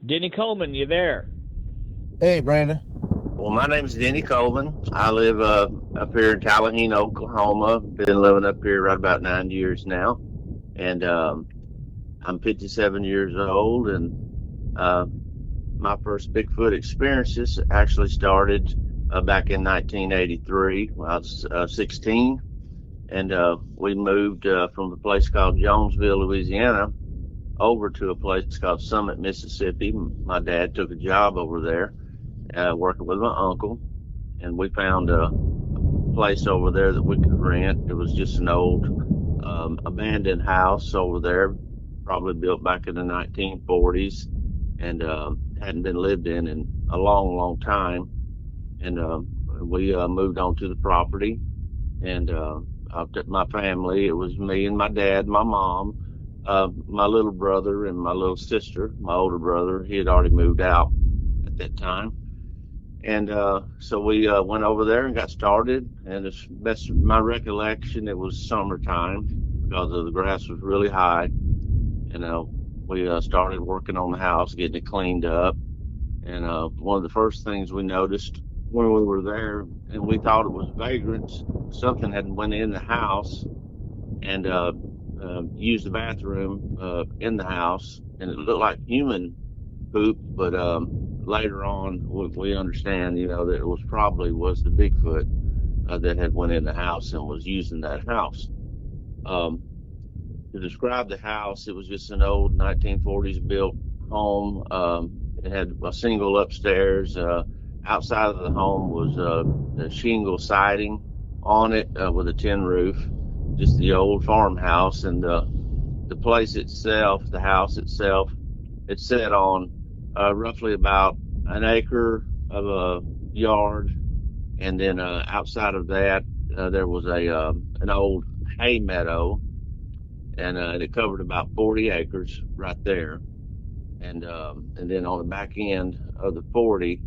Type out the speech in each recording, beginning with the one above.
Danny Coleman, you there? Hey, Brandon. Well, my name is Danny Coleman. I live up here in Talihina, Oklahoma. Been living up here right about 9 years now, and I'm 57 years old. And uh, my first Bigfoot experiences actually started back in 1983 when I was 16, and we moved from a place called Jonesville, Louisiana, over to a place called Summit, Mississippi. My dad took a job over there, working with my uncle, and we found a place over there that we could rent. It was just an old abandoned house over there, probably built back in the 1940s, and hadn't been lived in a long, long time. And we moved onto the property, and my family, it was me and my dad, my mom, my little brother, and my little sister. My older brother, he had already moved out at that time. And so we went over there and got started. And as best of my recollection, it was summertime because the grass was really high. And we started working on the house, getting it cleaned up. And one of the first things we noticed when we were there, and we thought it was vagrants, something had went in the house and used the bathroom in the house, and it looked like human poop, but later on we understand, that it was the Bigfoot that had went in the house and was using that house. Um, to describe the house, it was just an old 1940s built home. It had a single upstairs. Outside of the home was a shingle siding on it with a tin roof, just the old farmhouse. And the place itself, the house itself, it set on roughly about an acre of a yard, and then outside of that there was an old hay meadow, and it covered about 40 acres right there. And then on the back end of the 40,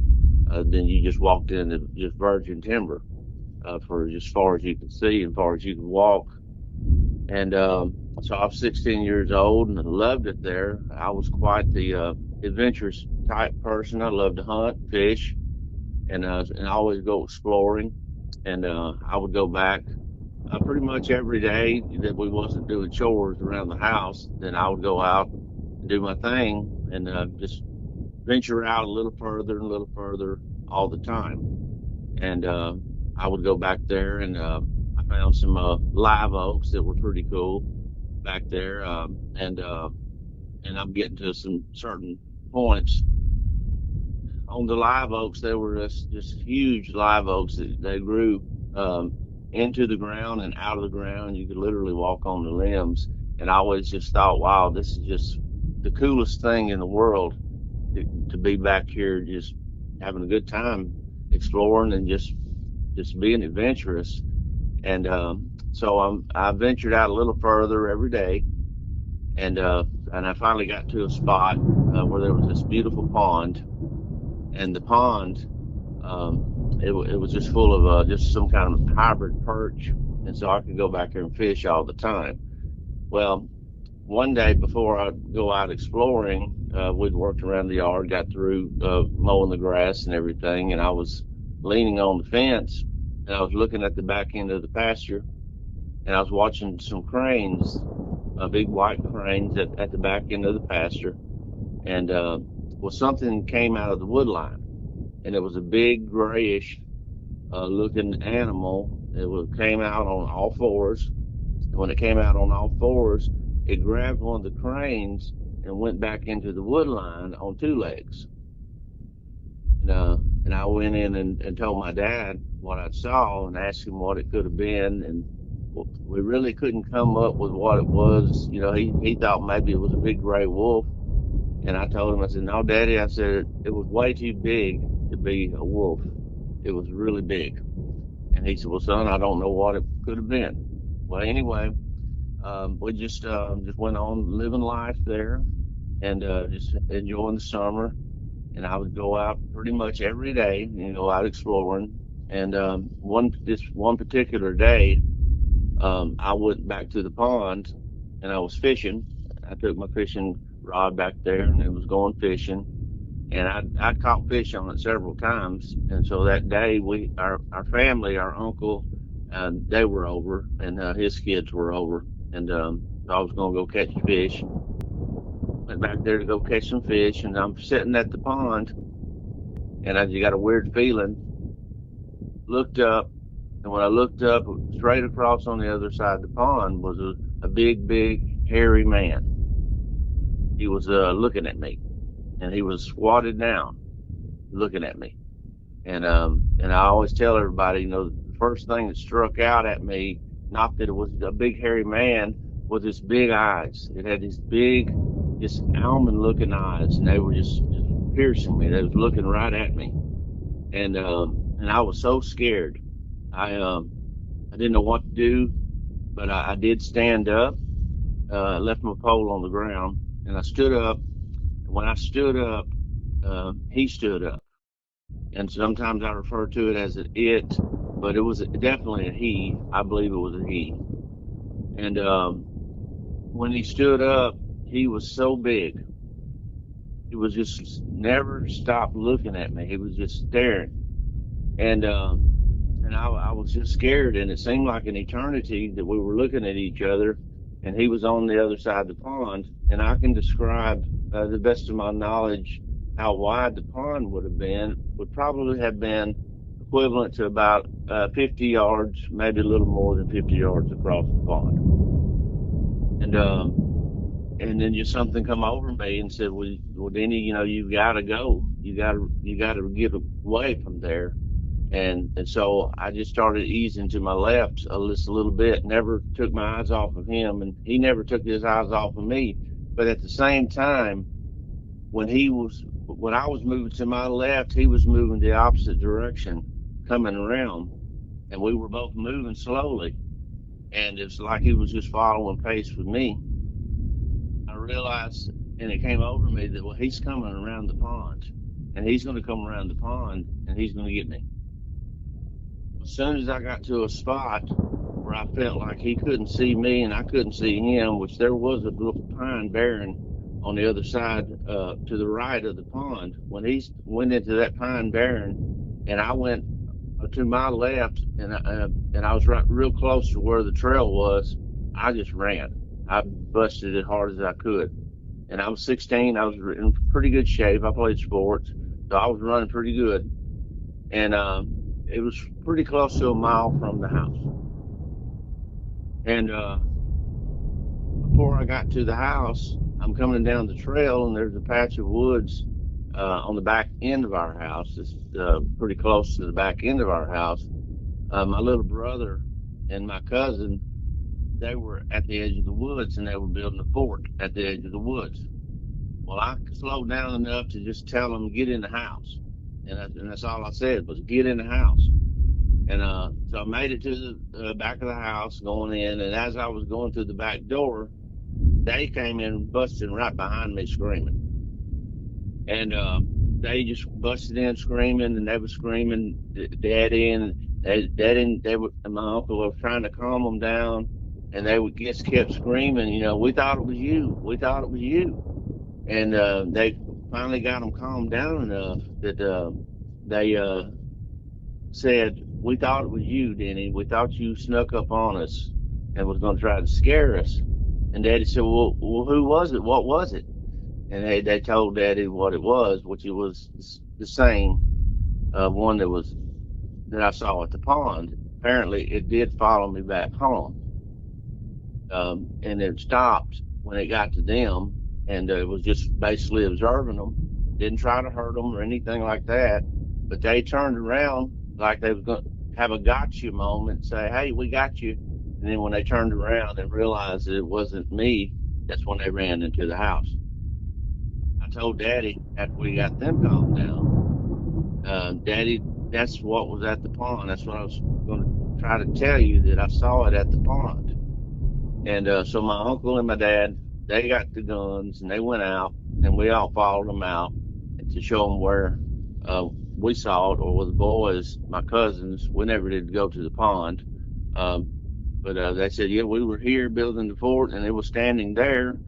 then you just walked into just virgin timber for as far as you could see and far as you could walk. And so I was 16 years old and loved it there. I was quite the adventurous type person. I loved to hunt, fish, and always go exploring. And I would go back pretty much every day that we wasn't doing chores around the house. Then I would go out and do my thing and just venture out a little further and a little further all the time. And I would go back there, and I found some live oaks that were pretty cool back there. And I'm getting to some certain points on the live oaks. There were just huge live oaks that they grew into the ground and out of the ground. You could literally walk on the limbs. And I always just thought, wow, this is just the coolest thing in the world to be back here, just having a good time exploring and just being adventurous. And so I ventured out a little further every day, and I finally got to a spot where there was this beautiful pond, and the pond it was just full of just some kind of hybrid perch, and so I could go back there and fish all the time. Well, one day before I'd go out exploring, we'd worked around the yard, got through mowing the grass and everything, and I was leaning on the fence, and I was looking at the back end of the pasture, and I was watching some cranes, big white cranes at the back end of the pasture, and well, something came out of the wood line, and it was a big grayish looking animal. Came out on all fours, and when it came out on all fours, it grabbed one of the cranes and went back into the wood line on two legs. And I went in and told my dad what I saw and asked him what it could have been. And we really couldn't come up with what it was. He thought maybe it was a big gray wolf. And I told him, I said, no, Daddy, I said, it was way too big to be a wolf. It was really big. And he said, well, son, I don't know what it could have been. Well, anyway, we just went on living life there, and just enjoying the summer. And I would go out pretty much every day, out exploring. And this one particular day, I went back to the pond and I was fishing. I took my fishing rod back there and it was going fishing. and I caught fish on it several times. And so that day, our family, our uncle, they were over, and his kids were over, and so I was gonna go catch fish. Went back there to go catch some fish, and I'm sitting at the pond, and I just got a weird feeling. Looked up, and when I looked up, straight across on the other side of the pond was a big, hairy man. He was looking at me, and he was squatted down, looking at me. And I always tell everybody, the first thing that struck out at me, not that it was a big hairy man, was his big eyes. It had these big, just almond looking eyes, and they were just piercing me. They was looking right at me. And I was so scared. I didn't know what to do, but I did stand up, left my pole on the ground, and I stood up. And when I stood up, he stood up. And sometimes I refer to it as an it, but it was definitely a he. I believe it was a he. And when he stood up, he was so big. He was just never stopped looking at me. He was just staring. And I was just scared, and it seemed like an eternity that we were looking at each other, and he was on the other side of the pond. And I can describe, the best of my knowledge, how wide the pond would probably have been equivalent to about 50 yards, maybe a little more than 50 yards across the pond. And then just something come over me and said, well, Denny, you gotta go. You gotta get away from there. And so I just started easing to my left just a little bit, never took my eyes off of him, and he never took his eyes off of me. But at the same time, when I was moving to my left, he was moving the opposite direction, coming around, and we were both moving slowly. And it's like he was just following pace with me. I realized, and it came over me that, well, he's coming around the pond, and he's going to come around the pond, and he's going to get me. As soon as I got to a spot where I felt like he couldn't see me and I couldn't see him, which there was a little pine barren on the other side, to the right of the pond, when he went into that pine barren, and I went to my left, and I was right real close to where the trail was, I just ran. I busted as hard as I could. And I was 16. I was in pretty good shape. I played sports, so I was running pretty good. And it was pretty close to a mile from the house. And before I got to the house, I'm coming down the trail, and there's a patch of woods on the back end of our house. It's pretty close to the back end of our house. My little brother and my cousin, they were at the edge of the woods, and they were building a fort at the edge of the woods. Well, I slowed down enough to just tell them, get in the house. And that's all I said was, get in the house. And so I made it to the back of the house going in. And as I was going through the back door, they came in busting right behind me screaming. And they just busted in screaming, and they were screaming, Daddy, and my uncle was trying to calm them down, and they would just kept screaming, we thought it was you. We thought it was you. And they finally got them calmed down enough that they said, we thought it was you, Denny. We thought you snuck up on us and was going to try to scare us. And Daddy said, well, who was it? What was it? And they told Daddy what it was, which it was the same one that I saw at the pond. Apparently, it did follow me back home. And it stopped when it got to them, and it was just basically observing them. Didn't try to hurt them or anything like that, but they turned around like they was going to have a gotcha moment and say, hey, we got you. And then when they turned around and realized that it wasn't me, that's when they ran into the house. I told Daddy after we got them calmed down, Daddy, that's what was at the pond. That's what I was going to try to tell you, that I saw it at the pond. And so my uncle and my dad, they got the guns, and they went out, and we all followed them out to show them where we saw it, or with the boys, my cousins. We never did go to the pond. But they said, yeah, we were here building the fort, and it was standing there.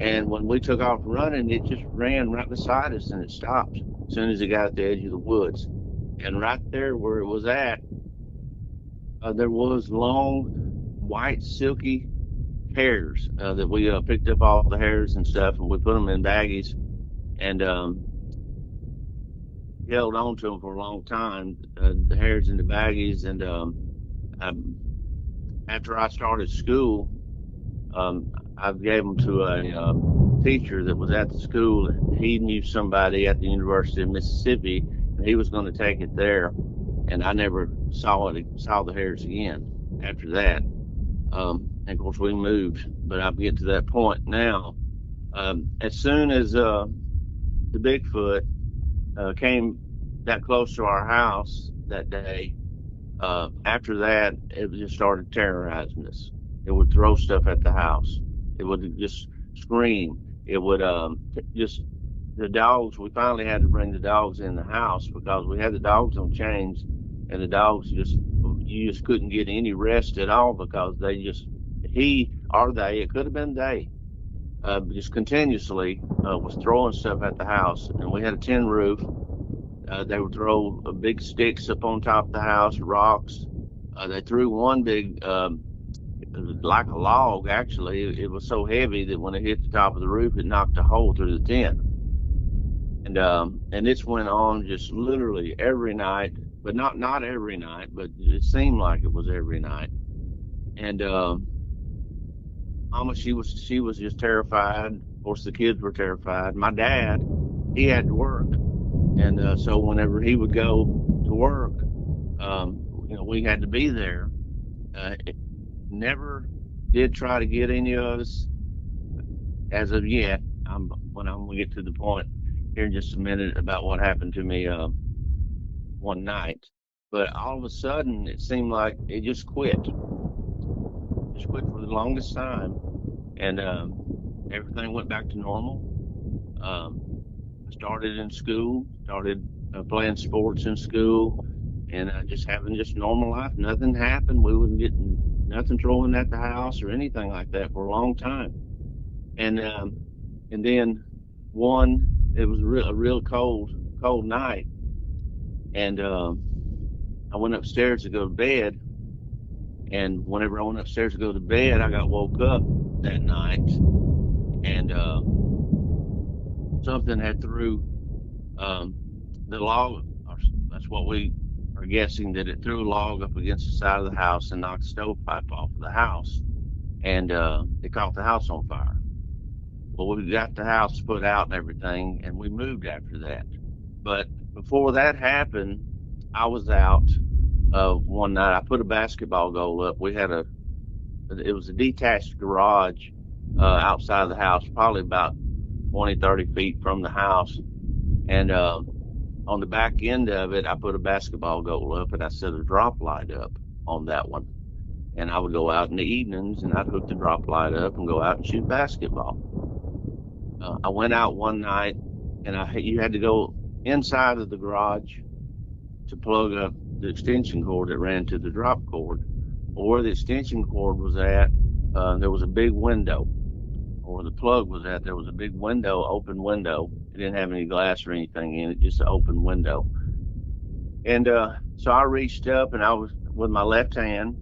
And when we took off running, it just ran right beside us and it stopped as soon as it got at the edge of the woods. And right there where it was at, there was long, white, silky hairs that we picked up all the hairs and stuff, and we put them in baggies and held on to them for a long time. The hairs in the baggies, and um, after I started school, I gave them to a teacher that was at the school. He knew somebody at the University of Mississippi, and he was going to take it there. And I never saw the hairs again after that. And of course, we moved, but I'm getting to that point now. As soon as the Bigfoot came that close to our house that day, after that, it just started terrorizing us. It would throw stuff at the house. It would just scream. It would just the dogs. We finally had to bring the dogs in the house because we had the dogs on chains, and the dogs you just couldn't get any rest at all because it could have been they, just continuously was throwing stuff at the house, and we had a tin roof. They would throw big sticks up on top of the house, rocks. They threw one big, like a log, actually. It was so heavy that when it hit the top of the roof, it knocked a hole through the tin. And this went on just literally every night, but not every night, but it seemed like it was every night. And Mama, she was just terrified. Of course, the kids were terrified. My dad, he had to work. And so whenever he would go to work, we had to be there. It never did try to get any of us as of yet. When I'm going to get to the point here in just a minute about what happened to me one night. But all of a sudden, it seemed like it just quit. Just quit for the longest time. And everything went back to normal. I started in school, started playing sports in school, and just having just normal life. Nothing happened. We wasn't getting nothing thrown at the house or anything like that for a long time. And then it was a real cold night, and I went upstairs to go to bed. And whenever I went upstairs to go to bed, I got woke up that night, and something had threw the log. That's what we are guessing, that it threw a log up against the side of the house and knocked the stovepipe off of the house, and it caught the house on fire. Well, we got the house put out and everything, and we moved after that. But before that happened, I was out one night. I put a basketball goal up. It was a detached garage outside of the house, probably about 20, 30 feet from the house. And on the back end of it, I put a basketball goal up, and I set a drop light up on that one. And I would go out in the evenings, and I'd hook the drop light up and go out and shoot basketball. I went out one night, and you had to go inside of the garage to plug up the extension cord that ran to the drop cord. Or where the extension cord was at, there was a big window. Or where the plug was at, there was a big window, open window. It didn't have any glass or anything in it, just an open window. And so I reached up, and I was with my left hand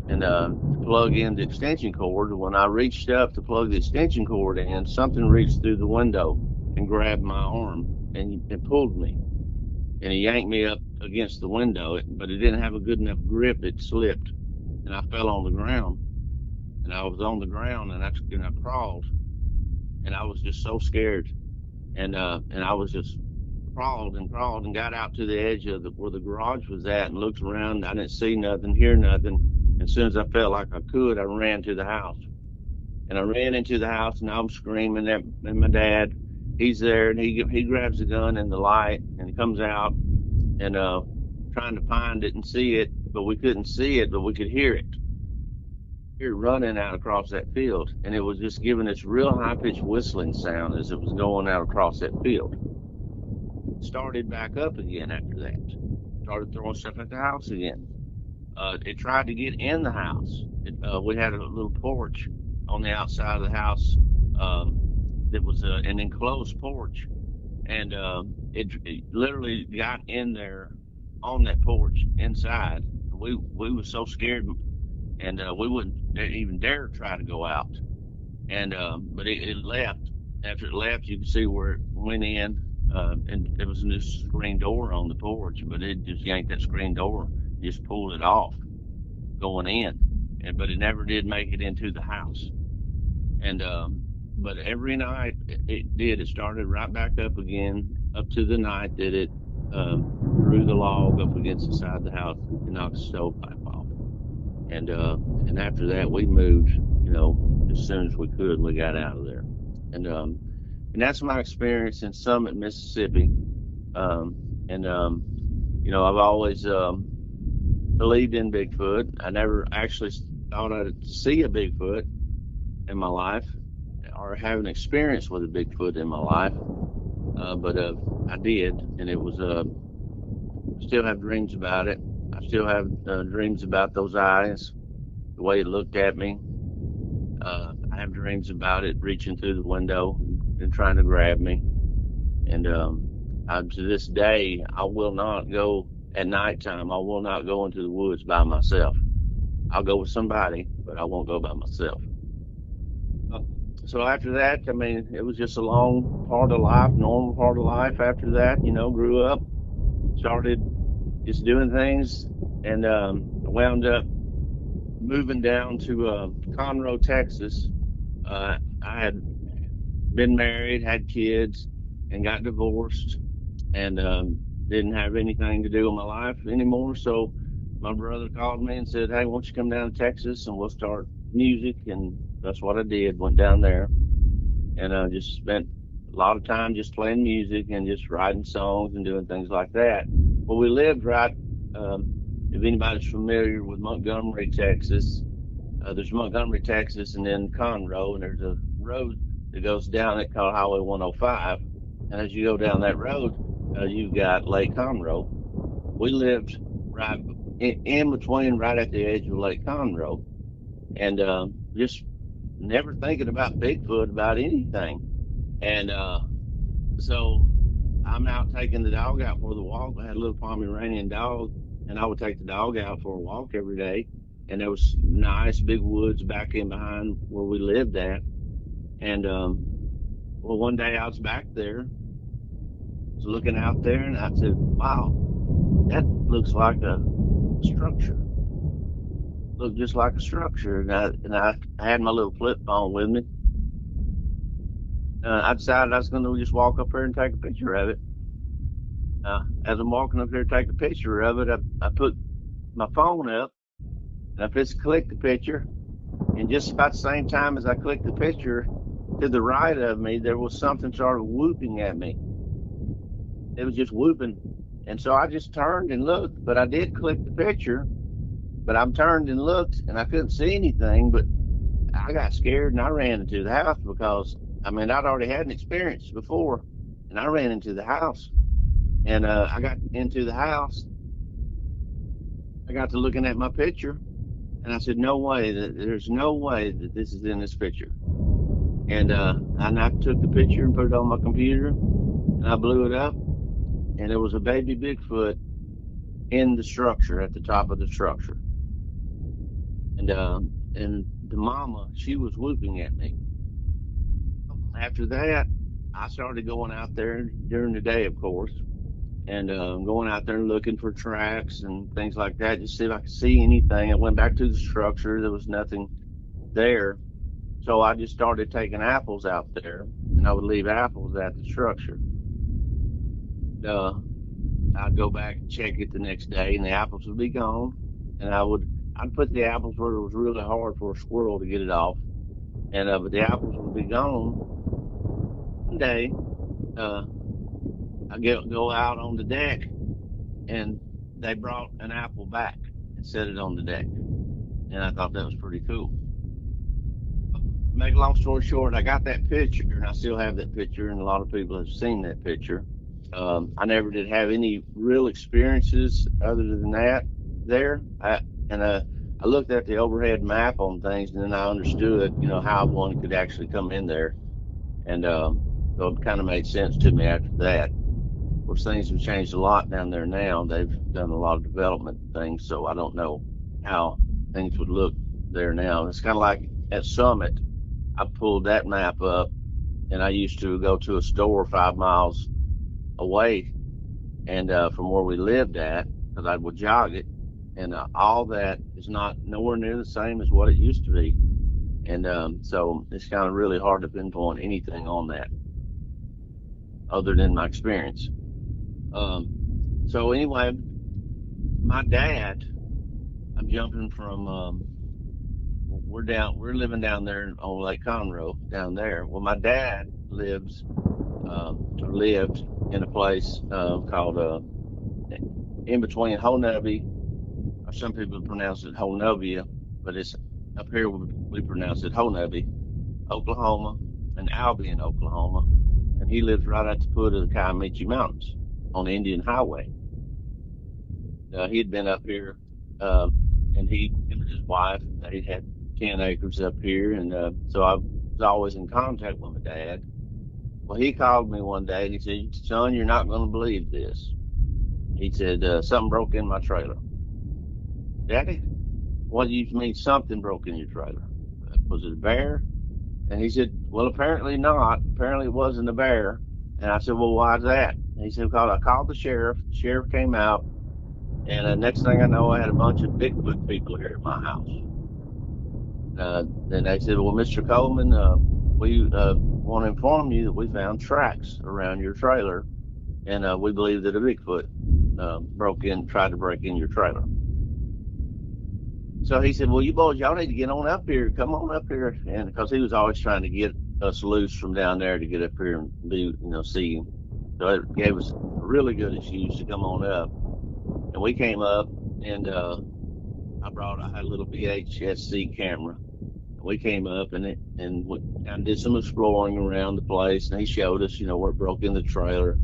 and to plug in the extension cord. When I reached up to plug the extension cord in, something reached through the window and grabbed my arm and it pulled me. And he yanked me up against the window, but it didn't have a good enough grip. It slipped, and I fell on the ground. And I was on the ground, and I crawled, and I was just so scared. And I was just crawled and got out to the edge of where the garage was at, and looked around. I didn't see nothing, hear nothing. As soon as I felt like I could, I ran to the house. And I ran into the house, and I'm screaming at my dad. He's there, and he grabs the gun and the light, and he comes out and trying to find it and see it, but we couldn't see it, but we could hear it. Hear it running out across that field, and it was just giving this real high-pitched whistling sound as it was going out across that field. Started back up again after that. Started throwing stuff at the house again. It tried to get in the house. We had a little porch on the outside of the house that was an enclosed porch, and it literally got in there on that porch inside. We were so scared, and we wouldn't even dare try to go out. And but it left. After it left, you could see where it went in, and there was this screen door on the porch, but it just yanked that screen door, just pulled it off going in, and but it never did make it into the house. And but every night it did. It started right back up again, up to the night that it threw the log up against the side of the house and knocked the stovepipe off. And after that, we moved. As soon as we could, we got out of there. And that's my experience in Summit, Mississippi. And I've always believed in Bigfoot. I never actually thought I'd see a Bigfoot in my life or have an experience with a Bigfoot in my life. But I did, and it was, I still have dreams about it. I still have dreams about those eyes, the way it looked at me. I have dreams about it reaching through the window and trying to grab me. And to this day, I will not go at nighttime. I will not go into the woods by myself. I'll go with somebody, but I won't go by myself. So after that, I mean, it was just a long part of life, normal part of life. After that, grew up, started just doing things, and wound up moving down to Conroe, Texas. I had been married, had kids, and got divorced, and didn't have anything to do with my life anymore. So my brother called me and said, "Hey, why don't you come down to Texas and we'll start music?" And that's what I did. Went down there and just spent a lot of time just playing music and just writing songs and doing things like that. Well, we lived right. If anybody's familiar with Montgomery, Texas, there's Montgomery, Texas, and then Conroe, and there's a road that goes down it called Highway 105. And as you go down that road, you've got Lake Conroe. We lived right in between, right at the edge of Lake Conroe, and just never thinking about Bigfoot, about anything. And so I'm out taking the dog out for the walk. I had a little Pomeranian dog, and I would take the dog out for a walk every day. And there was nice big woods back in behind where we lived at. And well, one day I was back there, was looking out there, and I said, "Wow, that looks like a structure. Looked just like a structure." And I had my little flip phone with me. I decided I was going to just walk up here and take a picture of it. As I'm walking up here to take a picture of it, I put my phone up and I just clicked the picture. And just about the same time as I clicked the picture, to the right of me, there was something started whooping at me. It was just whooping. And so I just turned and looked, but I did click the picture, but I turned and looked and I couldn't see anything, but I got scared and I ran into the house because, I mean, I'd already had an experience before, and I ran into the house. And I got into the house. I got to looking at my picture, and I said, there's no way that this is in this picture. And I took the picture and put it on my computer, and I blew it up, and there was a baby Bigfoot in the structure, at the top of the structure. And the mama, she was whooping at me. After that, I started going out there during the day, of course, and going out there and looking for tracks and things like that, just see if I could see anything. I went back to the structure. There was nothing there. So I just started taking apples out there, and I would leave apples at the structure. I'd go back and check it the next day, and the apples would be gone. And I'd put the apples where it was really hard for a squirrel to get it off. And but the apples would be gone. One day, I go out on the deck, and they brought an apple back and set it on the deck. And I thought that was pretty cool. Make a long story short, I got that picture, and I still have that picture, and a lot of people have seen that picture. I never did have any real experiences other than that there. I looked at the overhead map on things, and then I understood, how one could actually come in there And so it kind of made sense to me after that. Of course, things have changed a lot down there now. They've done a lot of development things, so I don't know how things would look there now. It's kind of like at Summit. I pulled that map up, and I used to go to a store 5 miles away, and from where we lived at, because I would jog it, and all that is not nowhere near the same as what it used to be. And so it's kind of really hard to pinpoint anything on that other than my experience. So anyway, my dad, I'm jumping from, we're living down there on Lake Conroe down there. Well, my dad lived in a place, called, in between Honubby, or some people pronounce it Honubia, but it's up here we pronounce it Honubby, Oklahoma, and Albion, Oklahoma. And he lives right at the foot of the Kiamichi Mountains on the Indian Highway. He'd been up here, and him and his wife, they had 10 acres up here. And so I was always in contact with my dad. Well, he called me one day and he said, "Son, you're not going to believe this." He said, "Something broke in my trailer." "Daddy, what do you mean something broke in your trailer? Was it a bear?" And he said, "Well, apparently not. Apparently it wasn't a bear." And I said, "Well, why's that?" And he said, "Because I called the sheriff. The sheriff came out. And the next thing I know, I had a bunch of Bigfoot people here at my house." Then they said, "Well, Mr. Coleman, we want to inform you that we found tracks around your trailer. And we believe that a Bigfoot tried to break in your trailer." So he said, "Well, you boys, y'all need to get on up here. Come on up here." And because he was always trying to get us loose from down there to get up here and see him. So it gave us a really good excuse to come on up. And we came up, and I had a little VHSC camera. We came up and did some exploring around the place, and he showed us, where it broke in the trailer.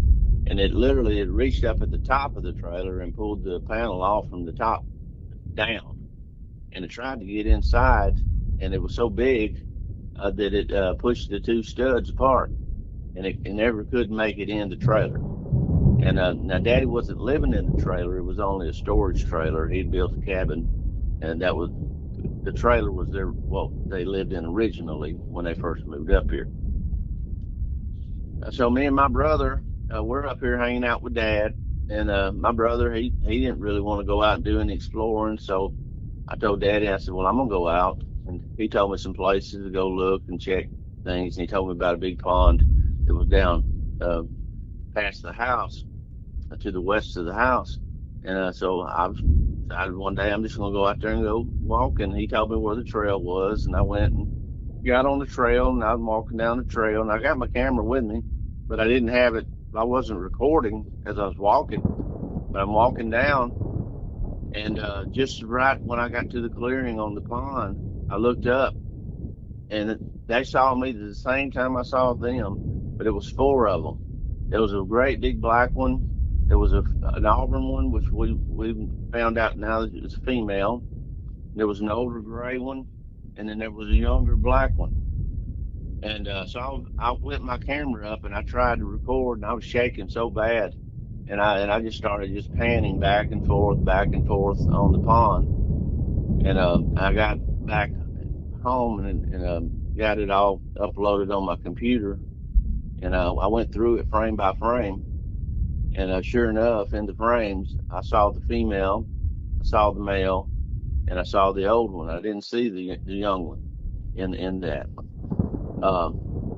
And it reached up at the top of the trailer and pulled the panel off from the top down. And it tried to get inside, and it was so big that it pushed the two studs apart, and it never could make it in the trailer. And now Daddy wasn't living in the trailer; it was only a storage trailer. He'd built a cabin, and the trailer was they lived in originally when they first moved up here. So me and my brother, we're up here hanging out with Dad, and my brother, he didn't really want to go out and do any exploring, so I told Daddy, I said, "Well, I'm gonna go out." And he told me some places to go look and check things. And he told me about a big pond that was down past the house, to the west of the house. And so I decided one day I'm just gonna go out there and go walk. And he told me where the trail was, and I went and got on the trail, and I was walking down the trail, and I got my camera with me, but I didn't have it. I wasn't recording as I was walking, but I'm walking down. And just right when I got to the clearing on the pond, I looked up, and they saw me the same time I saw them, but it was 4 of them. There was a great big black one. There was an auburn one, which we found out now that it was a female. There was an older gray one, and then there was a younger black one. And so I went my camera up, and I tried to record, and I was shaking so bad. And I just started just panning back and forth on the pond. And I got back home and got it all uploaded on my computer. And I went through it frame by frame. And sure enough, in the frames, I saw the female, I saw the male, and I saw the old one. I didn't see the young one in that one.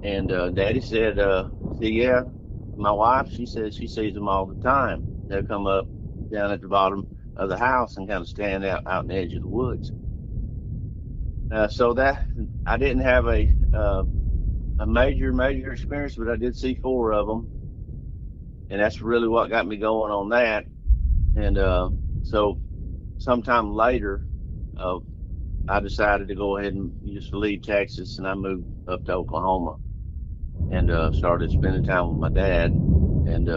And Daddy said, "Yeah, my wife, she says she sees them all the time. They'll come up down at the bottom of the house and kind of stand out in the edge of the woods." So that I didn't have a major experience, but I did see 4 of them, and that's really what got me going on that. And so sometime later, I decided to go ahead and just leave Texas, and I moved up to Oklahoma and started spending time with my dad and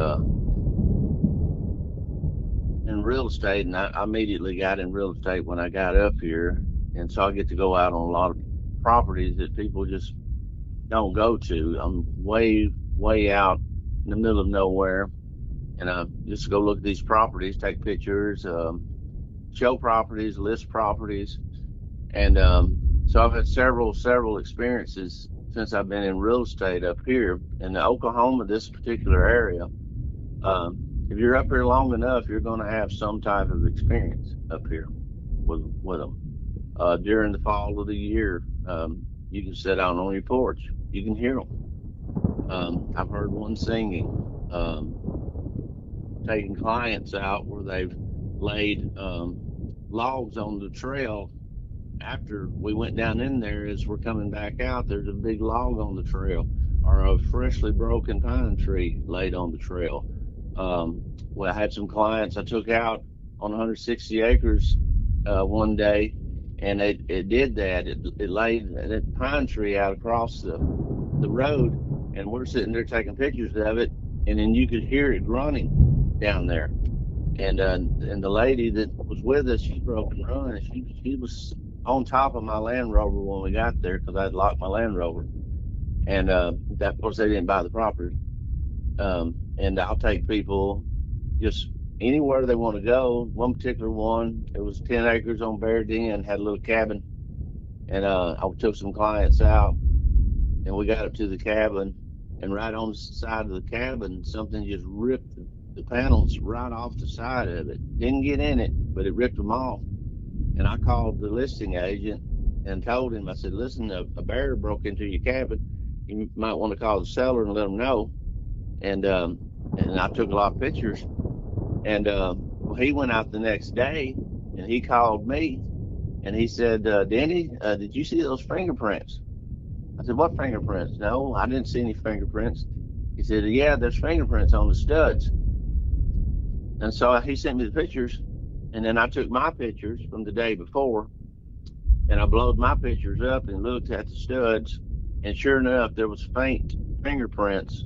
in real estate. And I immediately got in real estate when I got up here, and so I get to go out on a lot of properties that people just don't go to. I'm way out in the middle of nowhere, and I just go look at these properties, take pictures, show properties, list properties, and so I've had several experiences since I've been in real estate up here in Oklahoma, this particular area. If you're up here long enough, you're going to have some type of experience up here with them. During the fall of the year, you can sit out on your porch. You can hear them. I've heard one singing, taking clients out where they've laid logs on the trail. After we went down in there, as we're coming back out, there's a big log on the trail or a freshly broken pine tree laid on the trail. Well, I had some clients I took out on 160 acres one day, and it did that. It laid that pine tree out across the road, and we're sitting there taking pictures of it, and then you could hear it running down there. And the lady that was with us, she broke and run, and she was on top of my Land Rover when we got there because I'd locked my Land Rover, and that of course they didn't buy the property. And I'll take people just anywhere they want to go. One particular one, it was 10 acres on Bear Den, had a little cabin, and I took some clients out, and we got up to the cabin, and right on the side of the cabin, something just ripped the panels right off the side of it. Didn't get in it, but it ripped them off. And I called the listing agent and told him, I said, listen, a bear broke into your cabin. You might want to call the seller and let them know. And I took a lot of pictures. And well, he went out the next day and he called me and he said, Danny, did you see those fingerprints? I said, what fingerprints? No, I didn't see any fingerprints. He said, yeah, there's fingerprints on the studs. And so he sent me the pictures, and then I took my pictures from the day before, and I blowed my pictures up and looked at the studs, and sure enough, there was faint fingerprints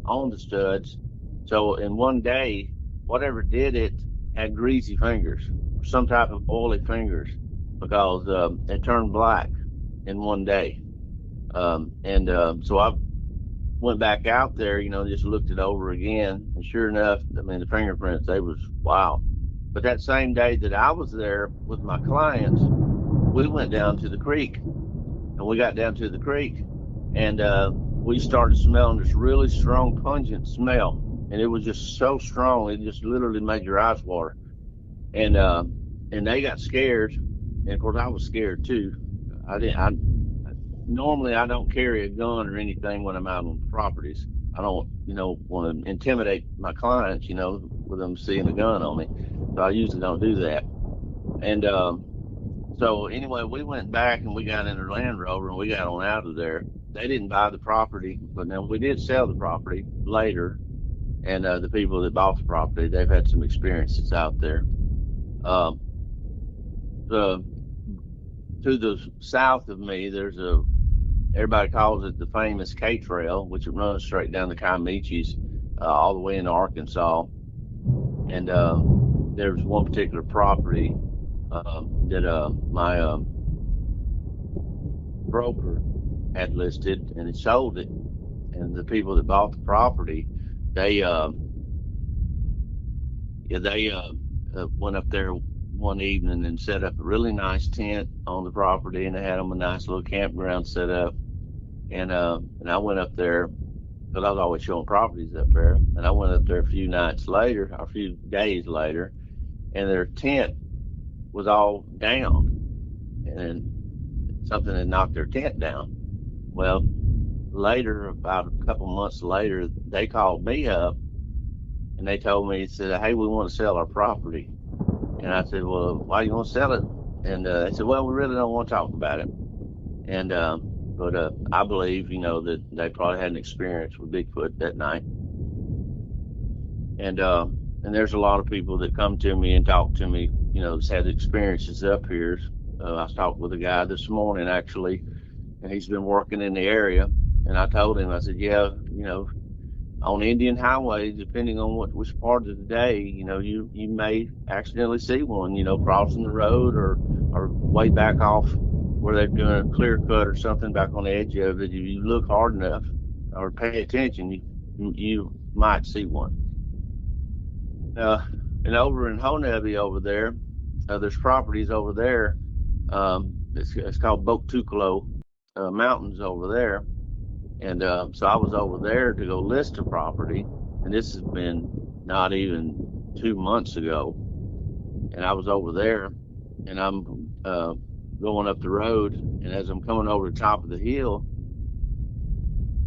on the studs. So in one day, whatever did it had greasy fingers, some type of oily fingers, because it turned black in one day. So I went back out there, just looked it over again, and sure enough, I mean, the fingerprints, they was wow. But that same day that I was there with my clients, we went down to the creek, and we got down to the creek, and we started smelling this really strong, pungent smell, and it was just so strong, it just literally made your eyes water. And they got scared, and of course I was scared too. Normally I don't carry a gun or anything when I'm out on properties. I don't, want to intimidate my clients, with them seeing a gun on me. So I usually don't do that. And so anyway, we went back and we got in our Land Rover and we got on out of there. They didn't buy the property, but then we did sell the property later. And the people that bought the property, they've had some experiences out there. To the south of me, there's everybody calls it the famous K Trail, which runs straight down the Comanches, all the way into Arkansas. And there's one particular property that my broker had listed, and it sold it. And the people that bought the property, they went up there one evening and set up a really nice tent on the property, and they had them a nice little campground set up. And I went up there because I was always showing properties up there. And I went up there a few days later, and their tent was all down, and something had knocked their tent down. Well, later, about a couple months later, they called me up and they told me, said, hey, we want to sell our property. And I said, well, why do you want to sell it? And they said, well, we really don't want to talk about it. And but I believe, that they probably had an experience with Bigfoot that night. And there's a lot of people that come to me and talk to me, that's had experiences up here. I was talking with a guy this morning, actually, and he's been working in the area. And I told him, I said, yeah, on Indian highways, depending on which part of the day, you may accidentally see one, crossing the road or way back off where they're doing a clear cut or something back on the edge of it, if you look hard enough or pay attention, you might see one. Uh, and over in Honebby over there, there's properties over there. It's called Boktuklo Mountains over there. And so I was over there to go list a property, and this has been not even 2 months ago. And I was over there, and I'm going up the road, and as I'm coming over the top of the hill,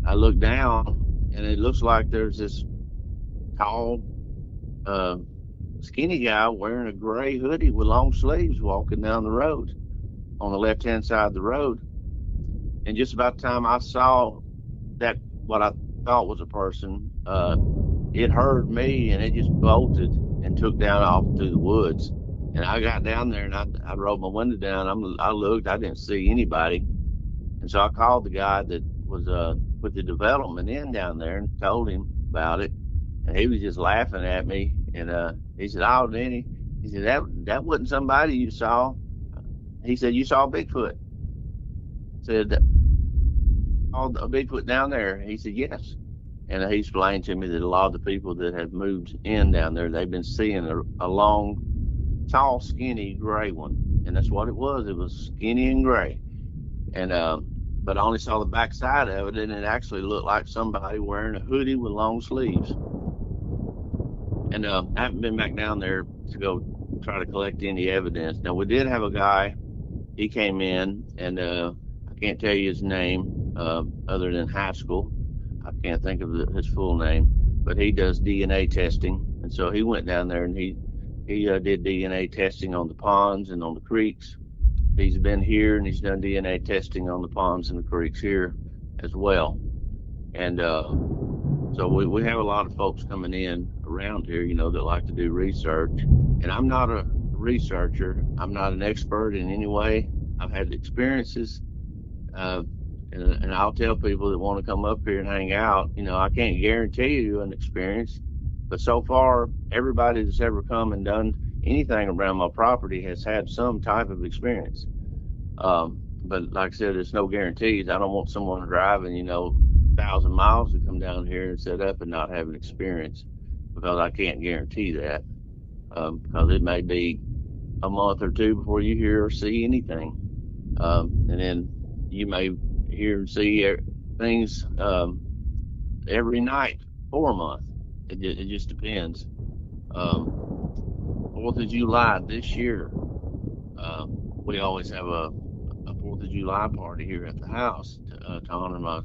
I look down, and it looks like there's this tall, skinny guy wearing a gray hoodie with long sleeves walking down the road on the left-hand side of the road. And just about the time I saw that, what I thought was a person, it heard me, and it just bolted and took down off through the woods. And I got down there, and I rolled my window down. I looked, I didn't see anybody. And so I called the guy that was with the development in down there and told him about it. And he was just laughing at me. And he said, "Oh, Danny," he said, that wasn't somebody you saw. He said, "You saw Bigfoot." Said, "Oh, a Bigfoot down there?" He said, "Yes." And he explained to me that a lot of the people that have moved in down there, they've been seeing a long, tall, skinny gray one. And that's what it was. It was skinny and gray. And but I only saw the back side of it, and it actually looked like somebody wearing a hoodie with long sleeves. And I haven't been back down there to go try to collect any evidence. Now, we did have a guy. He came in, and I can't tell you his name other than Haskell. I can't think of his full name, but he does DNA testing. And so he went down there, and he did DNA testing on the ponds and on the creeks. He's been here, and he's done DNA testing on the ponds and the creeks here as well. And so we have a lot of folks coming in around here, that like to do research. And I'm not a researcher. I'm not an expert in any way. I've had experiences, and I'll tell people that want to come up here and hang out, I can't guarantee you an experience, but so far, everybody that's ever come and done anything around my property has had some type of experience. But like I said, there's no guarantees. I don't want someone driving, 1,000 miles to come down here and set up and not have an experience, because I can't guarantee that. Because it may be a month or two before you hear or see anything. And then you may hear and see things every night for a month. It just depends. 4th of July this year, we always have a 4th of July party here at the house to honor my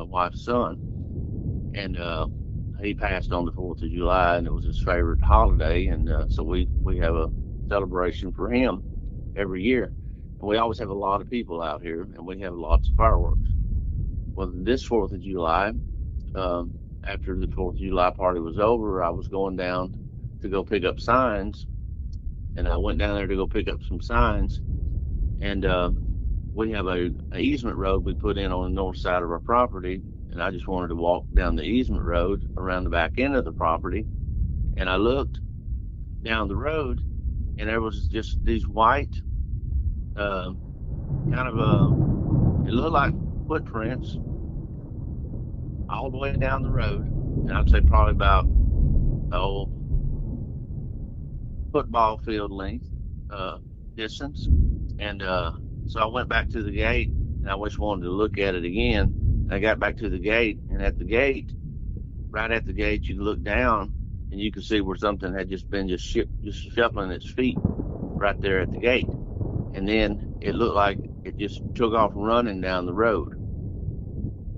wife's son. And he passed on the 4th of July, and it was his favorite holiday. And so we have a celebration for him every year. And we always have a lot of people out here, and we have lots of fireworks. Well, this 4th of July, after the 4th of July party was over, I was going down to go pick up signs. And I went down there to go pick up some signs. And we have a easement road we put in on the north side of our property. And I just wanted to walk down the easement road around the back end of the property. And I looked down the road, and there was just these white, it looked like footprints all the way down the road. And I'd say probably about, football field length distance. And so I went back to the gate, and I just wanted to look at it again. I got back to the gate, and at the gate, right at the gate, you look down, and you could see where something had just been shuffling its feet right there at the gate. And then it looked like it just took off running down the road.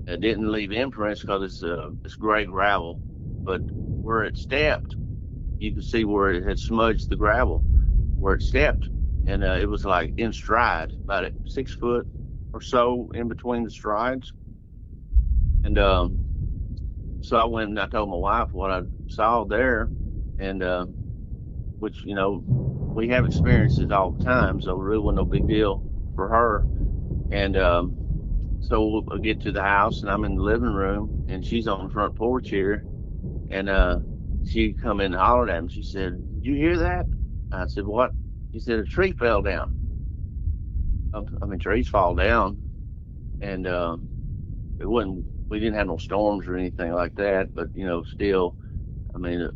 It didn't leave imprints because it's gray gravel, but where it stepped, you could see where it had smudged the gravel where it stepped. And it was like in stride, about 6 foot or so in between the strides. And so I went and I told my wife what I saw there, and which, we have experiences all the time, so it really wasn't no big deal for her. And so we'll get to the house, and I'm in the living room, and she's on the front porch here. And she come in and hollered at me. She said, "Did you hear that?" I said, "What?" She said, "A tree fell down." I mean, trees fall down, and it wasn't. We didn't have no storms or anything like that, but still, I mean,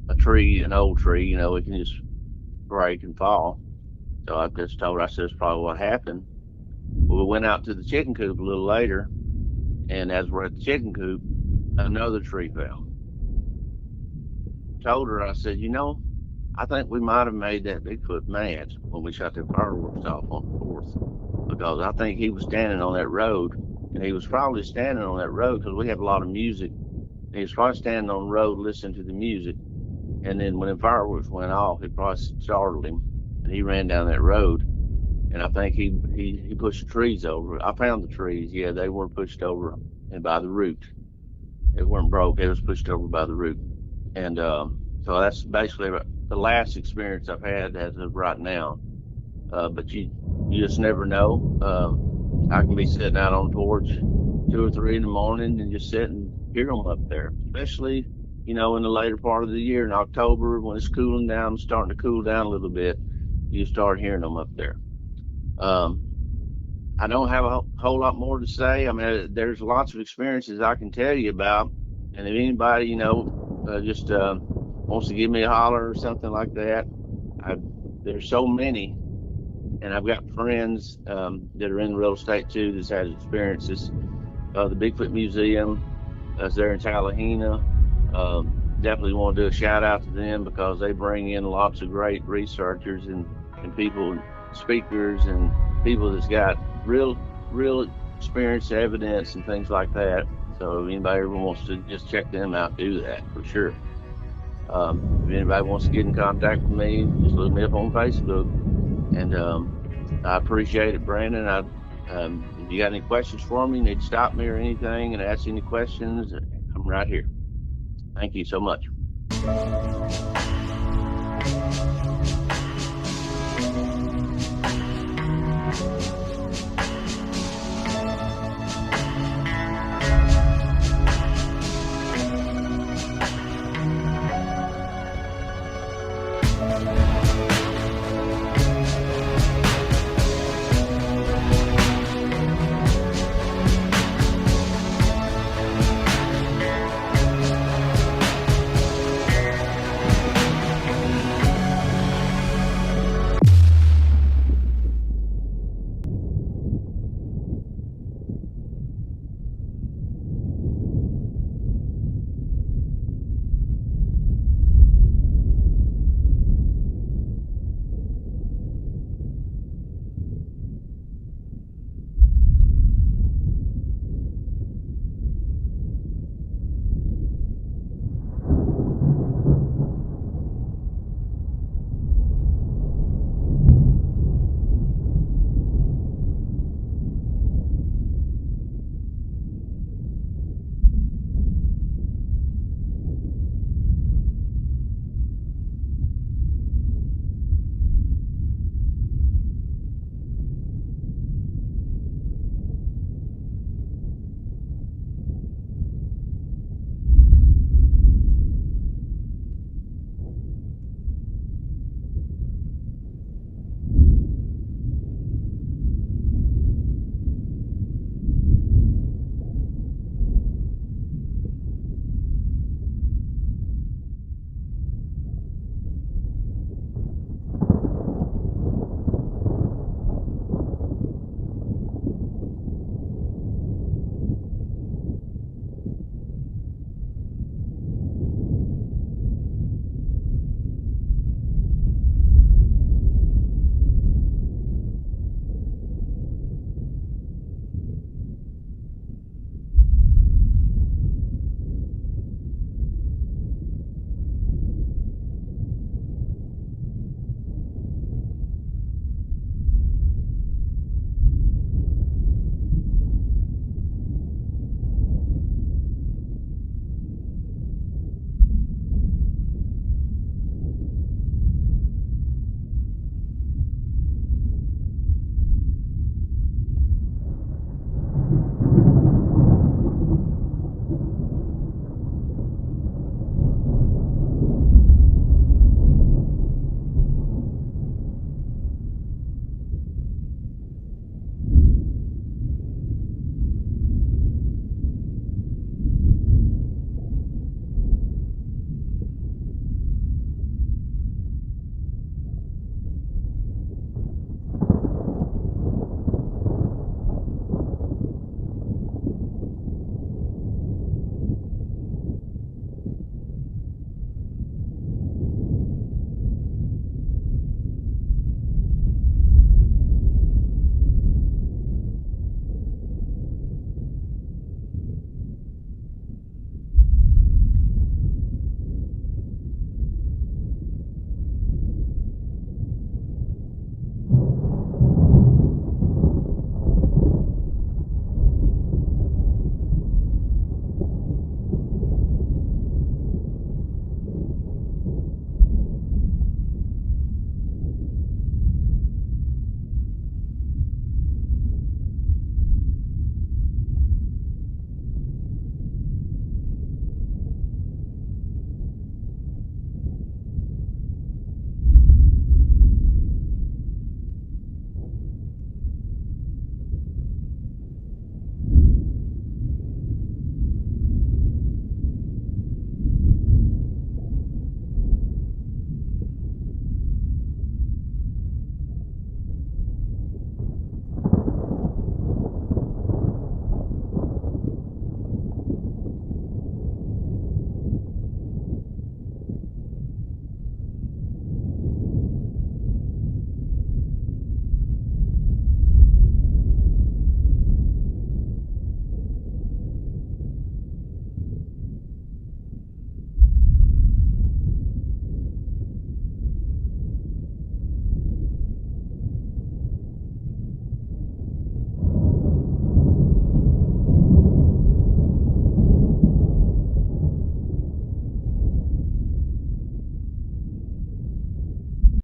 a tree, an old tree, it can just break and fall. So I just told her, I said, it's probably what happened. Well, we went out to the chicken coop a little later, and as we're at the chicken coop, another tree fell. Told her, I said, I think we might have made that Bigfoot mad when we shot the fireworks off on the 4th, because I think he was standing on that road, and he was probably standing on that road because we have a lot of music. He was probably standing on the road listening to the music, and then when the fireworks went off, it probably startled him, and he ran down that road. And I think he pushed the trees over. I found the trees. Yeah, they weren't pushed over and by the root. They weren't broke. It was pushed over by the root. And so that's basically the last experience I've had as of right now. But you just never know. I can be sitting out on the porch 2 or 3 in the morning and just sit and hear them up there, especially in the later part of the year in October when it's cooling down, starting to cool down a little bit. You start hearing them up there. I don't have a whole lot more to say. I mean, there's lots of experiences I can tell you about, and if anybody, just wants to give me a holler or something like that, there's so many, and I've got friends that are in real estate too that's had experiences. The Bigfoot Museum that's there in Talihina. Definitely want to do a shout out to them because they bring in lots of great researchers and people, speakers, and people that's got real experience, evidence, and things like that. So if anybody ever wants to just check them out, do that for sure. If anybody wants to get in contact with me, just look me up on Facebook. And I appreciate it, Brandon. If you got any questions for me, need to stop me or anything and ask any questions, I'm right here. Thank you so much.